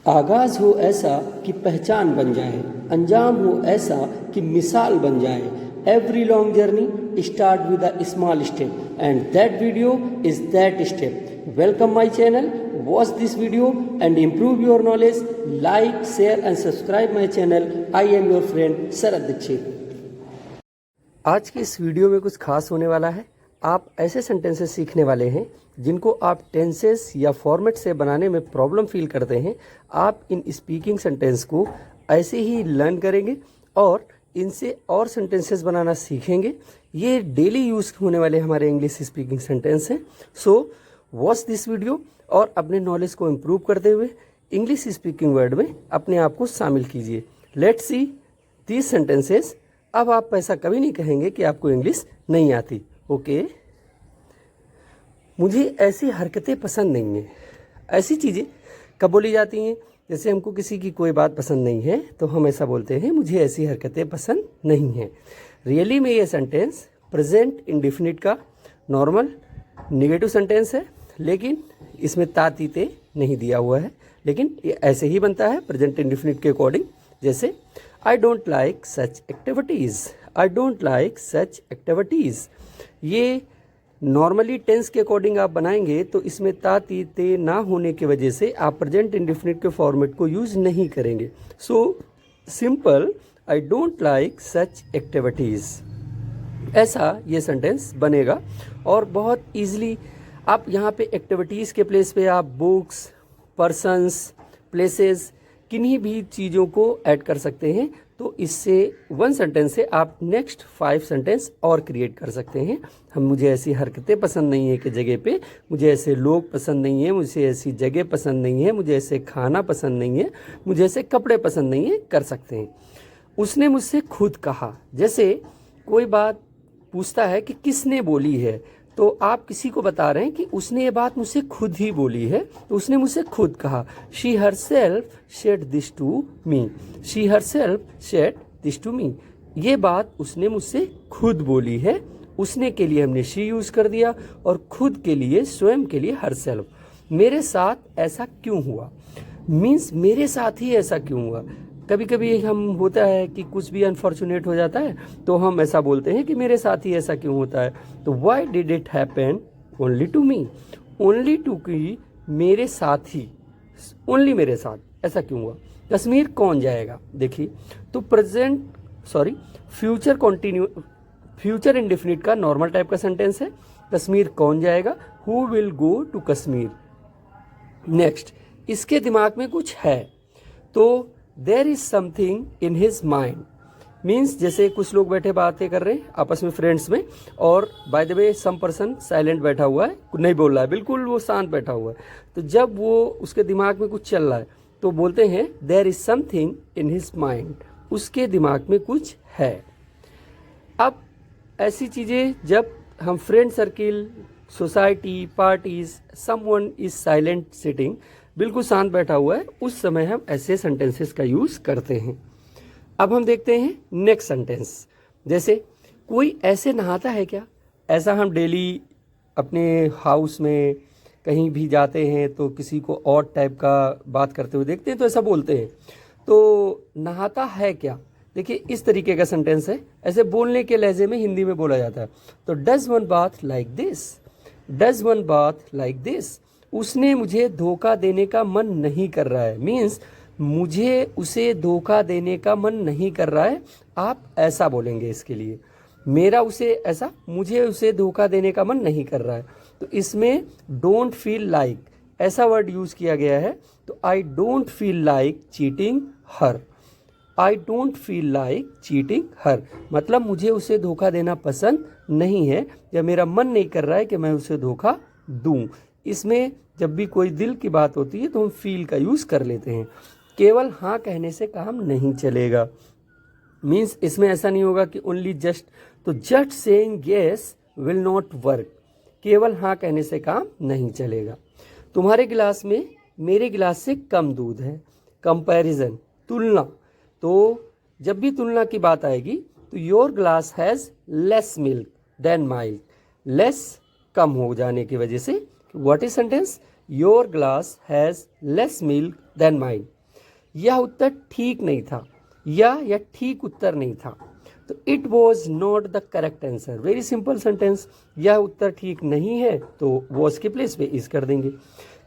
आगाज़ हो ऐसा कि पहचान बन जाए, अंजाम हो ऐसा कि मिसाल बन जाए। Every long journey start with a small step and that video is that step. Welcome my channel, watch this video and improve your knowledge. Like, share and subscribe my channel. I am your friend Sharad Dikshit. आज की इस video में कुछ खास होने वाला है। आप ऐसे सेंटेंसेस सीखने वाले हैं जिनको आप टेंसेस या फॉर्मेट से बनाने में प्रॉब्लम फील करते हैं। आप इन स्पीकिंग सेंटेंस को ऐसे ही लर्न करेंगे और इनसे और सेंटेंसेस बनाना सीखेंगे। ये डेली यूज होने वाले हमारे इंग्लिश स्पीकिंग सेंटेंस हैं। सो वॉच दिस वीडियो और अपने नॉलेज को इम्प्रूव करते हुए इंग्लिश स्पीकिंग वर्ड में अपने आप को शामिल कीजिए। Let's see these sentences. अब आप ऐसा कभी नहीं कहेंगे कि आपको इंग्लिश नहीं आती। ओके, मुझे ऐसी हरकतें पसंद नहीं हैं। ऐसी चीज़ें कब बोली जाती हैं? जैसे हमको किसी की कोई बात पसंद नहीं है तो हम ऐसा बोलते हैं, मुझे ऐसी हरकतें पसंद नहीं हैं। रियली में ये सेंटेंस प्रेजेंट इंडेफिनिट का नॉर्मल नेगेटिव सेंटेंस है, लेकिन इसमें तातीते नहीं दिया हुआ है, लेकिन ये ऐसे ही बनता है प्रेजेंट इंडेफिनिट के अकॉर्डिंग। जैसे I don't like such activities, I don't like such activities. ये नॉर्मली टेंस के अकॉर्डिंग आप बनाएंगे तो इसमें तातीते ना होने की वजह से आप प्रेजेंट इंडेफिनिट के फॉर्मेट को यूज नहीं करेंगे। So simple, I don't like such activities, ऐसा ये सेंटेंस बनेगा। और बहुत इजीली आप यहाँ पे एक्टिविटीज़ के प्लेस पे आप बुक्स, पर्सन्स, प्लेसेस, किन्हीं भी चीज़ों को ऐड कर सकते हैं। तो इससे वन सेंटेंस से आप नेक्स्ट 5 सेंटेंस और क्रिएट कर सकते हैं। मुझे ऐसी हरकतें पसंद नहीं है कि जगह पे, मुझे ऐसे लोग पसंद नहीं है, मुझे ऐसी जगह पसंद नहीं है, मुझे ऐसे खाना पसंद नहीं है, मुझे ऐसे कपड़े पसंद नहीं है, कर सकते हैं। उसने मुझसे खुद कहा। जैसे कोई बात पूछता है कि किसने बोली है, तो आप किसी को बता रहे हैं कि उसने ये बात मुझसे खुद ही बोली है, तो उसने मुझसे खुद कहा। She herself said this to me, she herself said this to me. ये बात उसने मुझसे खुद बोली है। उसने के लिए हमने शी यूज कर दिया और खुद के लिए, स्वयं के लिए हरसेल्फ। मेरे साथ ऐसा क्यों हुआ, मीन्स मेरे साथ ही ऐसा क्यों हुआ। कभी कभी हम होता है कि कुछ भी अनफॉर्चुनेट हो जाता है तो हम ऐसा बोलते हैं कि मेरे साथ ही ऐसा क्यों होता है। तो why did it happen only to me, only to की मेरे साथ ही, ओनली मेरे साथ ऐसा क्यों हुआ। कश्मीर कौन जाएगा, देखिए तो फ्यूचर इंडेफिनिट का नॉर्मल टाइप का सेंटेंस है। कश्मीर कौन जाएगा, who will go to Kashmir. Next, इसके दिमाग में कुछ है, तो there is something in his mind, means जैसे कुछ लोग बैठे बातें कर रहे हैं आपस में, फ्रेंड्स में, और by the way some person silent बैठा हुआ है, नहीं बोल रहा है, बिल्कुल वो शांत बैठा हुआ है। तो जब वो उसके दिमाग में कुछ चल रहा है तो बोलते हैं देर is something in his mind, उसके दिमाग में कुछ है। अब ऐसी चीज़ें जब हम friend circle, society, parties, someone is silent sitting, बिल्कुल शांत बैठा हुआ है, उस समय हम ऐसे सेंटेंसेस का यूज करते हैं। अब हम देखते हैं नेक्स्ट सेंटेंस। जैसे कोई ऐसे नहाता है क्या। ऐसा हम डेली अपने हाउस में कहीं भी जाते हैं तो किसी को और टाइप का बात करते हुए देखते हैं तो ऐसा बोलते हैं। तो नहाता है क्या, देखिए इस तरीके का सेंटेंस है, ऐसे बोलने के लहजे में हिंदी में बोला जाता है। तो does one bath like this, does one bath like this. उसने मुझे धोखा देने का मन नहीं कर रहा है, मीन्स मुझे उसे धोखा देने का मन नहीं कर रहा है। आप ऐसा बोलेंगे इसके लिए, मेरा उसे ऐसा, मुझे उसे धोखा देने का मन नहीं कर रहा है। तो इसमें डोंट फील लाइक ऐसा वर्ड यूज किया गया है। तो I don't feel like cheating her, I don't feel like cheating her, मतलब मुझे उसे धोखा देना पसंद नहीं है या मेरा मन नहीं कर रहा है कि मैं उसे धोखा दूं। इसमें जब भी कोई दिल की बात होती है तो हम फील का यूज कर लेते हैं। केवल हाँ कहने से काम नहीं चलेगा, मीन्स इसमें ऐसा नहीं होगा कि ओनली जस्ट, तो just saying yes will not work. केवल हाँ कहने से काम नहीं चलेगा। तुम्हारे गिलास में मेरे गिलास से कम दूध है। कंपैरिजन, तुलना, तो जब भी तुलना की बात आएगी तो your glass has less milk than mine, less कम हो जाने की वजह से what is sentence, your glass has less milk than mine. यह उत्तर ठीक नहीं था, यह ठीक उत्तर नहीं था। तो it was not the correct answer. Very simple sentence. यह उत्तर ठीक नहीं है तो वॉज के प्लेस पे इज कर देंगे।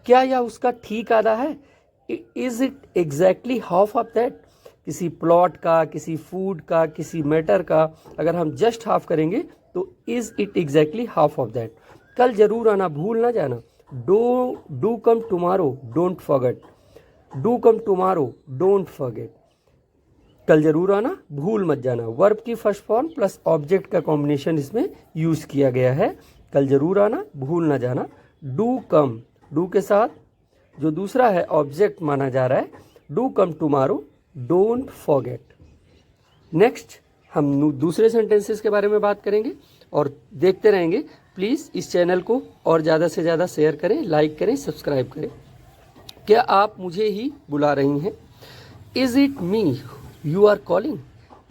क्या यह उसका ठीक आधा है? Is it exactly half of that? किसी प्लॉट का, किसी फूड का, किसी मैटर का अगर हम जस्ट हाफ करेंगे तो is it exactly half of that. कल जरूर आना, भूल ना जाना। Do come tomorrow, don't forget. Do come tomorrow, don't forget. कल जरूर आना, भूल मत जाना। वर्ब की फर्स्ट फॉर्म प्लस ऑब्जेक्ट का कॉम्बिनेशन इसमें यूज किया गया है। कल जरूर आना, भूल ना जाना। डू कम, डू के साथ जो दूसरा है ऑब्जेक्ट माना जा रहा है, do come tomorrow, don't forget. Next हम दूसरे सेंटेंसेस के बारे में बात करेंगे और देखते रहेंगे। प्लीज़ इस चैनल को और ज़्यादा से ज़्यादा शेयर करें, लाइक करें, सब्सक्राइब करें। क्या आप मुझे ही बुला रही हैं? Is it me you are calling?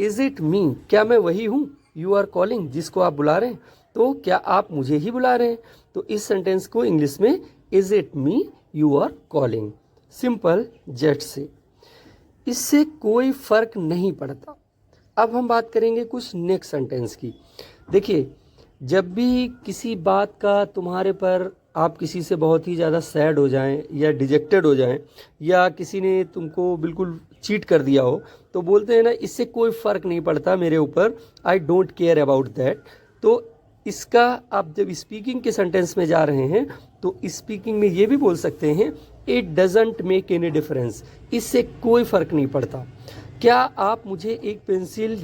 Is it me, क्या मैं वही हूँ? यू आर कॉलिंग, जिसको आप बुला रहे हैं। तो क्या आप मुझे ही बुला रहे हैं? तो इस सेंटेंस को इंग्लिश में is it me you are calling, simple जेट से। इससे कोई फर्क नहीं पड़ता। अब हम बात करेंगे कुछ नेक्स्ट सेंटेंस की। देखिए, जब भी किसी बात का तुम्हारे पर, आप किसी से बहुत ही ज़्यादा सैड हो जाएं या डिजेक्टेड हो जाएं या किसी ने तुमको बिल्कुल चीट कर दिया हो, तो बोलते हैं ना, इससे कोई फ़र्क नहीं पड़ता मेरे ऊपर, I don't care about that. तो इसका आप जब स्पीकिंग के सेंटेंस में जा रहे हैं तो स्पीकिंग में ये भी बोल सकते हैं, it doesn't make any difference, इससे कोई फ़र्क नहीं पड़ता। क्या आप मुझे एक पेंसिल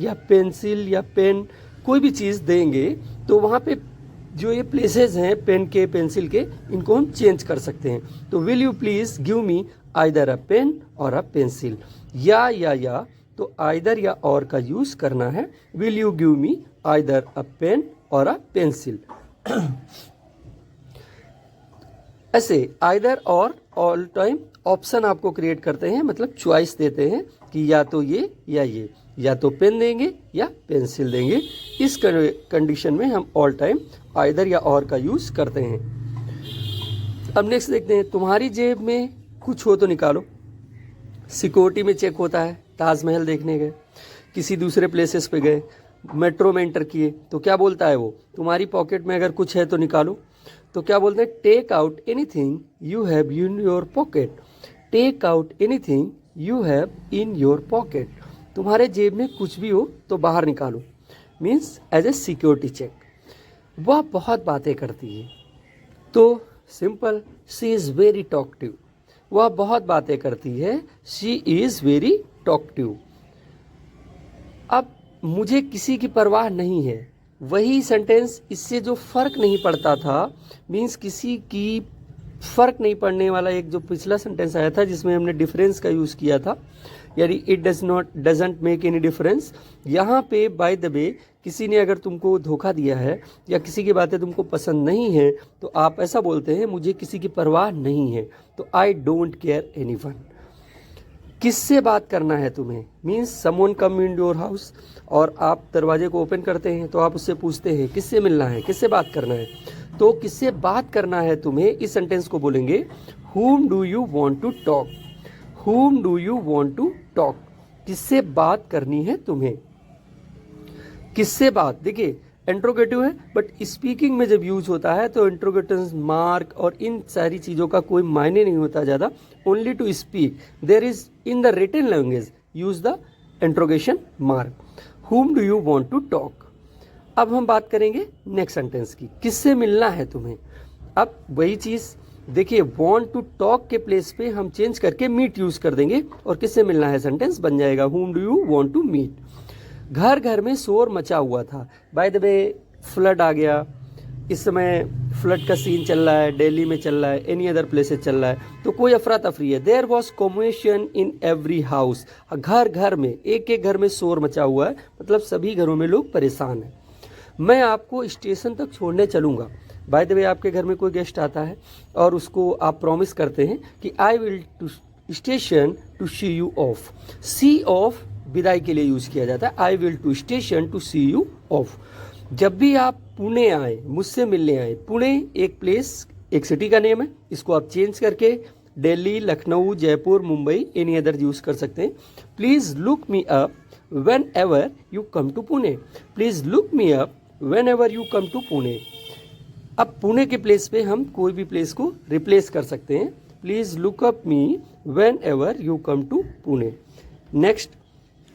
या पेन कोई भी चीज़ देंगे तो वहाँ पे जो ये प्लेसेस हैं पेन के, पेंसिल के, इनको हम चेंज कर सकते हैं। तो will you please give me either a pen or a pencil. या तो आइदर या और का यूज़ करना है। Will you give me either a pen or a pencil. ऐसे either or all time option आपको क्रिएट करते हैं, मतलब चॉइस देते हैं कि या तो ये या ये, या तो पेन देंगे या पेंसिल देंगे। इस कंडीशन में हम ऑल टाइम आइदर या और का यूज़ करते हैं। अब नेक्स्ट देखते हैं, तुम्हारी जेब में कुछ हो तो निकालो। सिक्योरिटी में चेक होता है, ताजमहल देखने गए, किसी दूसरे प्लेसेस पे गए, मेट्रो में एंटर किए, तो क्या बोलता है वो, तुम्हारी पॉकेट में अगर कुछ है तो निकालो। तो क्या बोलते हैं, take out anything you have in your pocket. Take out anything you have in your pocket. तुम्हारे जेब में कुछ भी हो तो बाहर निकालो, means as a security check. वह बहुत बातें करती है, तो simple, she is very talkative. वह बहुत बातें करती है, शी इज़ वेरी टॉकटिव। अब मुझे किसी की परवाह नहीं है, वही सेंटेंस इससे जो फ़र्क नहीं पड़ता था, मीन्स किसी की फ़र्क नहीं पड़ने वाला एक जो पिछला सेंटेंस आया था जिसमें हमने डिफरेंस का यूज़ किया था, यानी it doesn't make any difference. यहाँ पे बाय द वे किसी ने अगर तुमको धोखा दिया है या किसी की बातें तुमको पसंद नहीं है तो आप ऐसा बोलते हैं, मुझे किसी की परवाह नहीं है, तो आई डोंट केयर एनीवन। किससे बात करना है तुम्हें, means someone come in your house, और आप दरवाजे को ओपन करते हैं तो आप उससे पूछते हैं किससे मिलना है, किससे बात करना है। तो किससे बात करना है तुम्हें, इस सेंटेंस को बोलेंगे whom do you want to talk। whom do you want to talk, किससे बात करनी है तुम्हें। किससे बात, देखिए इंट्रोगेटिव है, बट स्पीकिंग में जब यूज होता है तो इंट्रोगेटिव मार्क और इन सारी चीज़ों का कोई मायने नहीं होता ज़्यादा। Only to speak there is in the written language use the interrogation mark. whom do you want to talk। अब हम बात करेंगे नेक्स्ट सेंटेंस की, किससे मिलना है तुम्हें। अब वही चीज़ देखिए, want to talk के प्लेस पे हम चेंज करके meet यूज़ कर देंगे और किससे मिलना है सेंटेंस बन जाएगा whom do you want to meet। घर घर में शोर मचा हुआ था। बाय द वे फ्लड आ गया, इस समय फ्लड का सीन चल रहा है, दिल्ली में चल रहा है, एनी अदर प्लेसेस चल रहा है, तो कोई अफरा तफरी है। There was combination in every house. घर घर में, एक एक घर में शोर मचा हुआ है, मतलब सभी घरों में लोग परेशान हैं। मैं आपको स्टेशन तक छोड़ने चलूँगा। बाय द वे आपके घर में कोई गेस्ट आता है और उसको आप प्रॉमिस करते हैं कि I will to station to see you off. See off विदाई के लिए यूज़ किया जाता है, I will to station to see you off. जब भी आप पुणे आए, मुझसे मिलने आए, पुणे एक प्लेस, एक सिटी का नेम है, इसको आप चेंज करके Delhi, Lucknow, Jaipur, Mumbai, any other use कर सकते हैं। Please look me up whenever you come to Pune. Please look me up whenever you come to Pune. अब पुणे के प्लेस पे हम कोई भी प्लेस को रिप्लेस कर सकते हैं। Please look up me whenever you come to Pune. Next,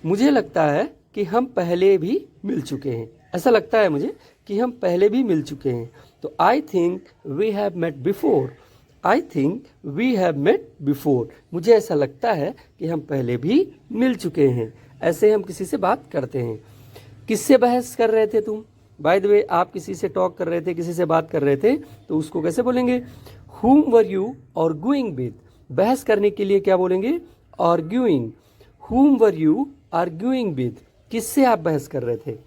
मुझे लगता है कि हम पहले भी मिल चुके हैं। ऐसा लगता है मुझे कि हम पहले भी मिल चुके हैं। तो I think we have met before. I think we have met before. मुझे ऐसा लगता है कि हम पहले भी मिल चुके हैं। ऐसे हम किसी से बात करते हैं। किससे बहस कर रहे थे तुम? बाय द वे, आप किसी से टॉक कर रहे थे, किसी से बात कर रहे थे, तो उसको कैसे बोलेंगे? whom were you arguing with। बहस करने के लिए क्या बोलेंगे? arguing। whom were you arguing with। किससे आप बहस कर रहे थे?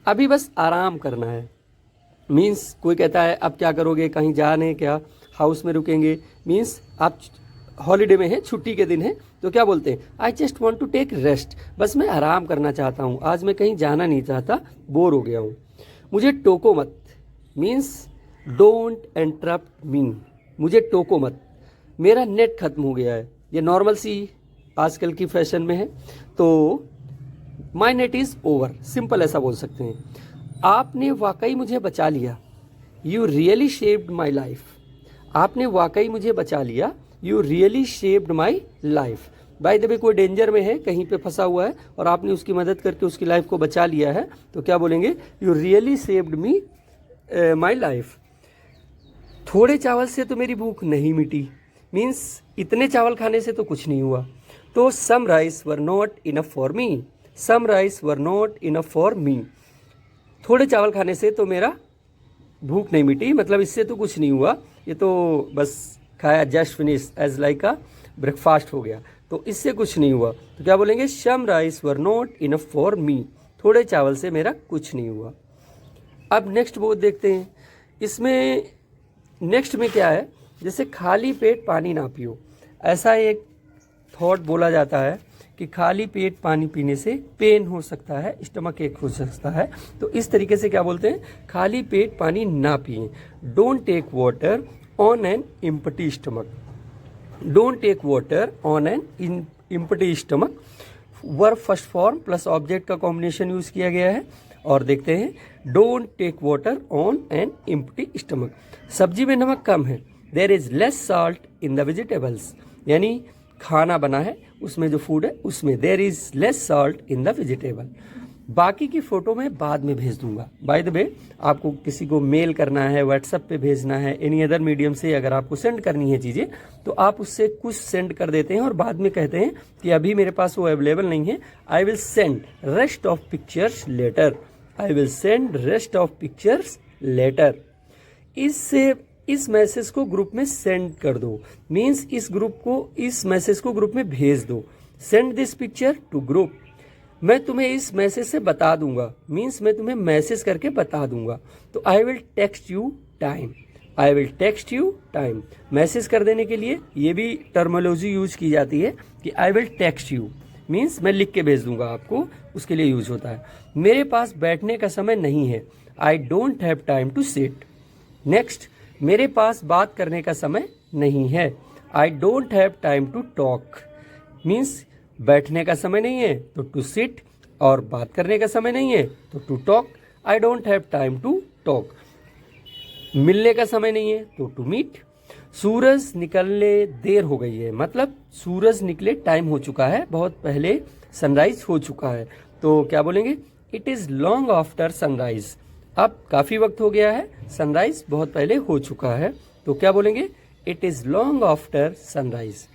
अभी बस आराम करना है। मीन्स कोई कहता है अब क्या करोगे, कहीं जाने क्या, हाउस में रुकेंगे। मीन्स आप हॉलीडे में हैं, छुट्टी के दिन है, तो क्या बोलते हैं? I just want to take rest. बस मैं आराम करना चाहता हूँ, आज मैं कहीं जाना नहीं चाहता, बोर हो गया हूँ। मुझे टोको मत। मीन्स डोंट इंटरप्ट मी। मुझे टोको मत, मेरा नेट खत्म हो गया है। ये नॉर्मल सी आजकल की फैशन में है। तो my net is over, simple ऐसा बोल सकते हैं। आपने वाकई मुझे बचा लिया। You really shaped my life. आपने वाकई मुझे बचा लिया। You really shaped my life. Bye the वे, कोई डेंजर में है, कहीं पे फंसा हुआ है और आपने उसकी मदद करके उसकी लाइफ को बचा लिया है, तो क्या बोलेंगे? You really saved me my life. थोड़े चावल से तो मेरी भूख नहीं मिटी। मीन्स इतने चावल खाने से तो कुछ नहीं हुआ। तो some rice were not enough for me. Some rice were not enough for me. थोड़े चावल खाने से तो मेरा भूख नहीं मिटी, मतलब इससे तो कुछ नहीं हुआ, ये तो बस खाया, just finish as like a breakfast हो गया, तो इससे कुछ नहीं हुआ। तो क्या बोलेंगे? Some rice were not enough for me. थोड़े चावल से मेरा कुछ नहीं हुआ। अब नेक्स्ट बोर्ड देखते हैं। इसमें नेक्स्ट में क्या है? जैसे खाली पेट पानी ना पियो, ऐसा एक थॉट बोला जाता है कि खाली पेट पानी पीने से पेन हो सकता है, स्टमक एक हो सकता है। तो इस तरीके से क्या बोलते हैं? खाली पेट पानी ना पिए। Don't take water on an empty stomach. Don't take water on an empty stomach. Verb first form plus object का कॉम्बिनेशन यूज किया गया है। और देखते हैं, don't take water on an empty stomach. सब्जी में नमक कम है। There is less salt in the vegetables. यानी खाना बना है, उसमें जो फूड है उसमें there is less salt in the vegetable. बाकी की फ़ोटो मैं बाद में भेज दूंगा। बाय द वे, आपको किसी को मेल करना है, व्हाट्सएप पे भेजना है, एनी अदर मीडियम से अगर आपको सेंड करनी है चीज़ें, तो आप उससे कुछ सेंड कर देते हैं और बाद में कहते हैं कि अभी मेरे पास वो अवेलेबल नहीं है। I will send rest of pictures later. I will send rest of pictures later. इससे इस मैसेज को ग्रुप में सेंड कर दो। मीन्स इस मैसेज को ग्रुप में भेज दो। Send this picture to group. मैं तुम्हें इस मैसेज से बता दूंगा। मीन्स मैं तुम्हें मैसेज करके बता दूंगा। तो I will text you time. I will text you time. Message कर देने के लिए ये भी टर्मोलॉजी यूज की जाती है कि I will text you. Means मैं लिख के भेज दूंगा आपको, उसके लिए यूज होता है। मेरे पास बैठने का समय नहीं है। I don't have time to sit. Next, मेरे पास बात करने का समय नहीं है। I don't have time to talk. Means बैठने का समय नहीं है तो टू सिट, और बात करने का समय नहीं है तो to talk. I don't have time to talk. मिलने का समय नहीं है तो टू मीट। सूरज निकलने देर हो गई है, मतलब सूरज निकले टाइम हो चुका है, बहुत पहले सनराइज हो चुका है। तो क्या बोलेंगे? It is long after sunrise. अब काफी वक्त हो गया है, सनराइज बहुत पहले हो चुका है। तो क्या बोलेंगे? It is long after sunrise.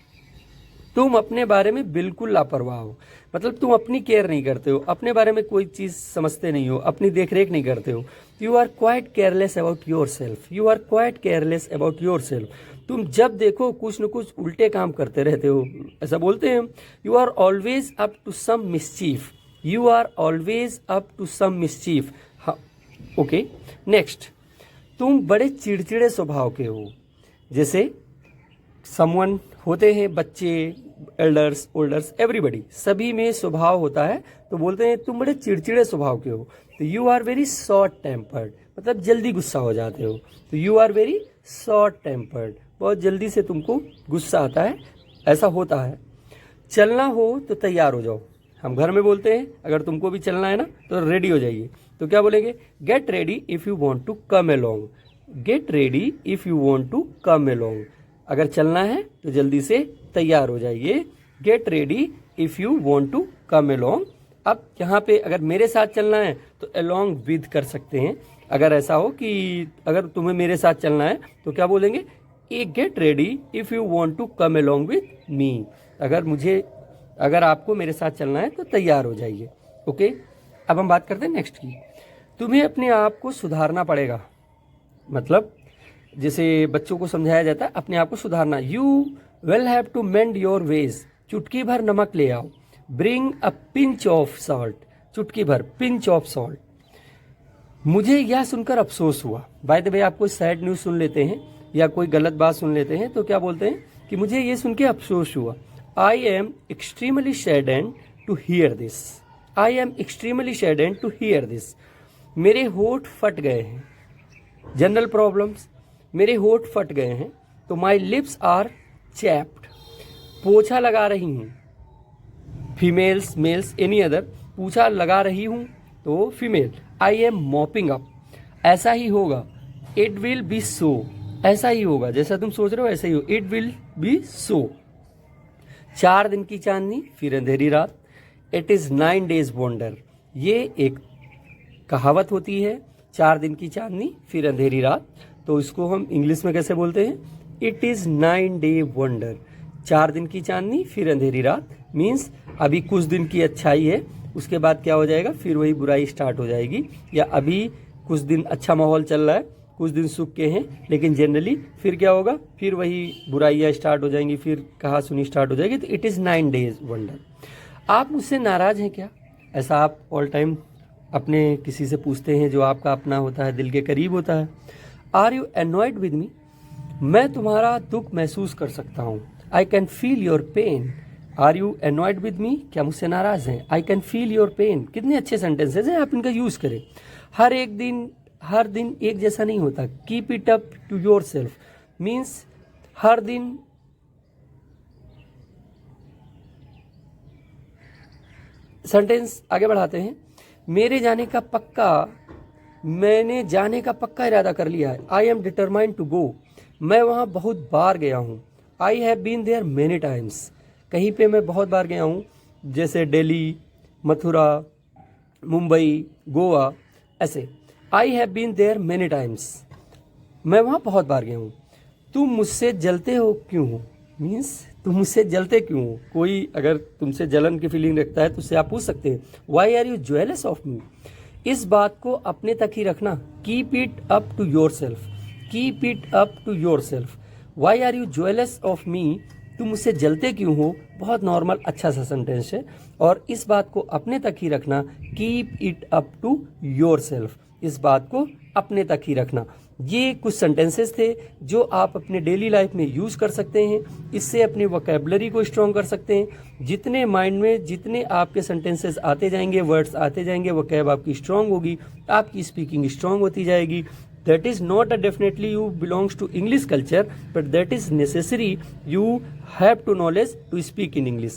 तुम अपने बारे में बिल्कुल लापरवाह हो, मतलब तुम अपनी केयर नहीं करते हो, अपने बारे में कोई चीज समझते नहीं हो, अपनी देखरेख नहीं करते हो। You are quite careless about yourself. You are quite careless about yourself. तुम जब देखो कुछ न कुछ उल्टे काम करते रहते हो, ऐसा बोलते हैं। You are always up to some mischief. You are always up to some mischief. Okay, next, तुम बड़े चिड़चिड़े स्वभाव के हो। जैसे समवन होते हैं, बच्चे, एल्डर्स, ओल्डर्स, एवरीबडी, सभी में स्वभाव होता है, तो बोलते हैं तुम बड़े चिड़चिड़े स्वभाव के हो। तो you are very short tempered, मतलब जल्दी गुस्सा हो जाते हो। तो you are very short tempered, बहुत जल्दी से तुमको गुस्सा आता है, ऐसा होता है। चलना हो तो तैयार हो जाओ, हम घर में बोलते हैं अगर तुमको भी चलना है ना तो रेडी हो जाइए। तो क्या बोलेंगे, get ready if you want to come along, get ready if you want to come along. अगर चलना है तो जल्दी से तैयार हो जाइए, get ready if you want to come along. अब यहाँ पे अगर मेरे साथ चलना है तो अलोंग विद कर सकते हैं। अगर ऐसा हो कि अगर तुम्हें मेरे साथ चलना है तो क्या बोलेंगे, ए get ready if you want to come along with me. अगर आपको मेरे साथ चलना है तो तैयार हो जाइए। ओके, अब हम बात करते हैं नेक्स्ट की। तुम्हें अपने आप को सुधारना पड़ेगा, मतलब जैसे बच्चों को समझाया जाता है अपने आप को सुधारना। You will have to mend your ways, चुटकी भर नमक ले आओ। Bring a pinch of salt, चुटकी भर, पिंच ऑफ सॉल्ट। मुझे यह सुनकर अफसोस हुआ। बाय द वे, आप कोई सैड न्यूज़ सुन लेते हैं या कोई गलत बात सुन लेते हैं तो क्या बोलते हैं कि मुझे ये सुन के अफसोस हुआ। I am extremely saddened to hear this, I am extremely saddened to hear this. मेरे होठ फट गए हैं, जनरल प्रॉब्लम्स, मेरे होठ फट गए हैं। तो माई लिप्स आर चैप्ड, पोछा लगा रही हूँ। फीमेल्स, मेल्स, एनी अदर, पोछा लगा रही हूँ तो female. I am mopping up, ऐसा ही होगा। इट विल बी सो, ऐसा ही होगा, जैसा तुम सोच रहे हो ऐसा ही हो। इट विल बी सो। 4 दिन की चांदनी फिर अंधेरी रात। इट इज़ 9 days वंडर, ये एक कहावत होती है, 4 दिन की चांदनी फिर अंधेरी रात। तो इसको हम इंग्लिश में कैसे बोलते हैं, इट इज़ 9 day वंडर। 4 दिन की चांदनी फिर अंधेरी रात मीन्स अभी कुछ दिन की अच्छाई है, उसके बाद क्या हो जाएगा, फिर वही बुराई स्टार्ट हो जाएगी। या अभी कुछ दिन अच्छा माहौल चल रहा है, कुछ दिन सुख के हैं, लेकिन जनरली फिर क्या होगा, फिर वही बुराइयाँ स्टार्ट हो जाएंगी, फिर कहा सुनी स्टार्ट हो जाएगी। तो इट इज़ 9 days वंडर। आप मुझसे नाराज़ हैं क्या, ऐसा आप ऑल टाइम अपने किसी से पूछते हैं जो आपका अपना होता है, दिल के करीब होता है। Are you annoyed with me, मैं तुम्हारा दुख महसूस कर सकता हूँ। I can feel your pain. Are you annoyed with me, क्या मुझसे नाराज़ हैं। I can feel your pain, कितने अच्छे सेंटेंसेज हैं, आप इनका यूज़ करें। हर दिन एक जैसा नहीं होता। Keep it up to yourself means हर दिन सेंटेंस आगे बढ़ाते हैं। मैंने जाने का पक्का इरादा कर लिया है। I am determined to go, मैं वहाँ बहुत बार गया हूँ। I have been there many times, कहीं पे मैं बहुत बार गया हूँ, जैसे दिल्ली, मथुरा, मुंबई, गोवा, ऐसे। I have been there many times, मैं वहाँ बहुत बार गया हूँ। तुम मुझसे जलते हो क्यों हो मीन्स तुम मुझसे जलते क्यों हो। कोई अगर तुमसे जलन की फीलिंग रखता है तो उससे आप पूछ सकते हैं, why are you jealous of me. इस बात को अपने तक ही रखना। Keep it up to yourself, keep it up to yourself. Why are you jealous of me, तुम मुझसे जलते क्यों हो, बहुत नॉर्मल अच्छा सा सेंटेंस है। और इस बात को अपने तक ही रखना, keep it up to yourself, इस बात को अपने तक ही रखना। ये कुछ सेंटेंसेस थे जो आप अपने डेली लाइफ में यूज़ कर सकते हैं, इससे अपनी वोकैबुलरी को स्ट्रॉन्ग कर सकते हैं। जितने माइंड में जितने आपके सेंटेंसेस आते जाएंगे, वर्ड्स आते जाएंगे, वोकैब आपकी स्ट्रॉन्ग होगी, आपकी स्पीकिंग स्ट्रॉन्ग होती जाएगी। That is not a definitely you belongs to English culture, but that is necessary. You have to knowledge to speak in English.